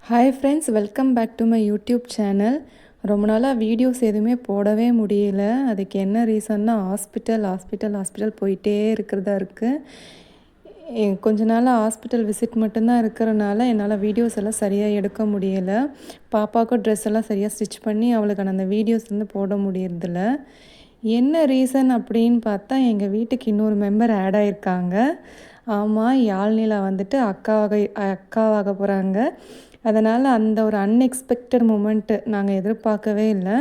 Hi friends, welcome back to my YouTube channel. ரொம்ப நாளாக videos எதுவுமே போடவே முடியல. அதுக்கு என்ன ரீசன்னா ஹாஸ்பிட்டல் போயிட்டே இருக்கிறதா இருக்குது. கொஞ்ச நாளாக ஹாஸ்பிட்டல் விசிட் மட்டும்தான் இருக்கிறனால என்னால் வீடியோஸ் எல்லாம் சரியாக எடுக்க முடியலை. பாப்பாவுக்கும் ட்ரெஸ் எல்லாம் சரியாக ஸ்டிச் பண்ணி அவளுக்கான அந்த வீடியோஸ் வந்து போட முடியறதில்ல. என்ன ரீசன் அப்படின்னு பார்த்தா, எங்கள் வீட்டுக்கு இன்னொரு மெம்பர் ஆட் ஆகியிருக்காங்க. ஆமாம், யாழ்னிலா வந்துட்டு அக்காவாக போகிறாங்க. அதனால் அந்த ஒரு அன்எக்ஸ்பெக்டட் மூமெண்ட்டு நாங்கள் எதிர்பார்க்கவே இல்லை,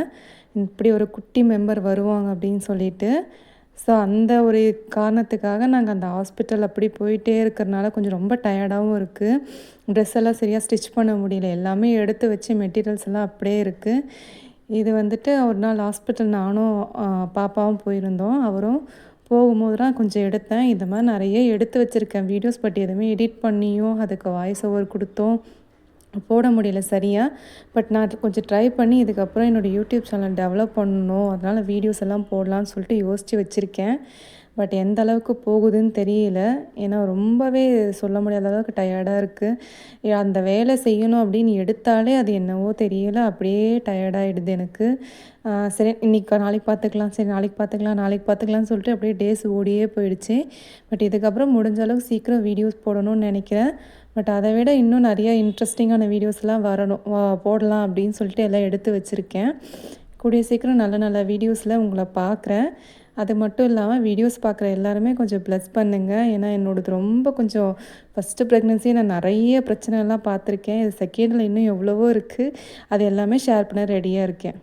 இப்படி ஒரு குட்டி மெம்பர் வருவாங்க அப்படின்னு சொல்லிட்டு. ஸோ அந்த ஒரு காரணத்துக்காக நாங்கள் அந்த ஹாஸ்பிட்டல் அப்படி போயிட்டே இருக்கிறனால கொஞ்சம் ரொம்ப டயர்டாகவும் இருக்குது. ட்ரெஸ் எல்லாம் சரியாக ஸ்டிச் பண்ண முடியல, எல்லாமே எடுத்து வச்சு மெட்டீரியல்ஸ் எல்லாம் அப்படியே இருக்குது. இது வந்துட்டு ஒரு நாள் ஹாஸ்பிட்டல் நானும் பாப்பாவும் போயிருந்தோம். அவரும் போகும்போது தான் கொஞ்சம் எடுத்தேன். இந்த மாதிரி நிறைய எடுத்து வச்சுருக்கேன் வீடியோஸ், பட் எதுவுமே எடிட் பண்ணியும் அதுக்கு வாய்ஸ் ஓவர் கொடுத்தோம் போட முடியல சரியாக. பட் நான் கொஞ்சம் ட்ரை பண்ணி இதுக்கப்புறம் என்னோடய யூடியூப் சேனல் டெவலப் பண்ணணும், அதனால் வீடியோஸ் எல்லாம் போடலான்னு சொல்லிட்டு யோசித்து வச்சுருக்கேன். பட் எந்த அளவுக்கு போகுதுன்னு தெரியல, ஏன்னா ரொம்பவே சொல்ல முடியாத அளவுக்கு டயர்டாக இருக்குது. அந்த வேலை செய்யணும் அப்படின்னு எடுத்தாலே அது என்னவோ தெரியல, அப்படியே டயர்டாகிடுது எனக்கு. சரி நாளைக்கு பார்த்துக்கலாம்னு சொல்லிட்டு அப்படியே டேஸ் ஓடியே போயிடுச்சு. பட் இதுக்கப்புறம் முடிஞ்ச அளவுக்கு சீக்கிரம் வீடியோஸ் போடணும்னு நினைக்கிறேன். பட் அதை விட இன்னும் நிறையா இன்ட்ரெஸ்டிங்கான வீடியோஸ்லாம் போடலாம் அப்படின்னு சொல்லிட்டு எல்லாம் எடுத்து வச்சுருக்கேன். கூடிய சீக்கிரம் நல்ல நல்ல வீடியோஸில் உங்களை பார்க்குறேன். அது மட்டும் இல்லாமல் வீடியோஸ் பார்க்குற எல்லாருமே கொஞ்சம் ப்ளஸ் பண்ணுங்கள். ஏன்னா என்னோடது ரொம்ப கொஞ்சம் ஃபஸ்ட்டு ப்ரெக்னென்சி நான் நிறைய பிரச்சனைலாம் பார்த்துருக்கேன். இது செகண்டில் இன்னும் எவ்வளவோ இருக்குது. அது எல்லாமே ஷேர் பண்ண ரெடியாக இருக்கேன்.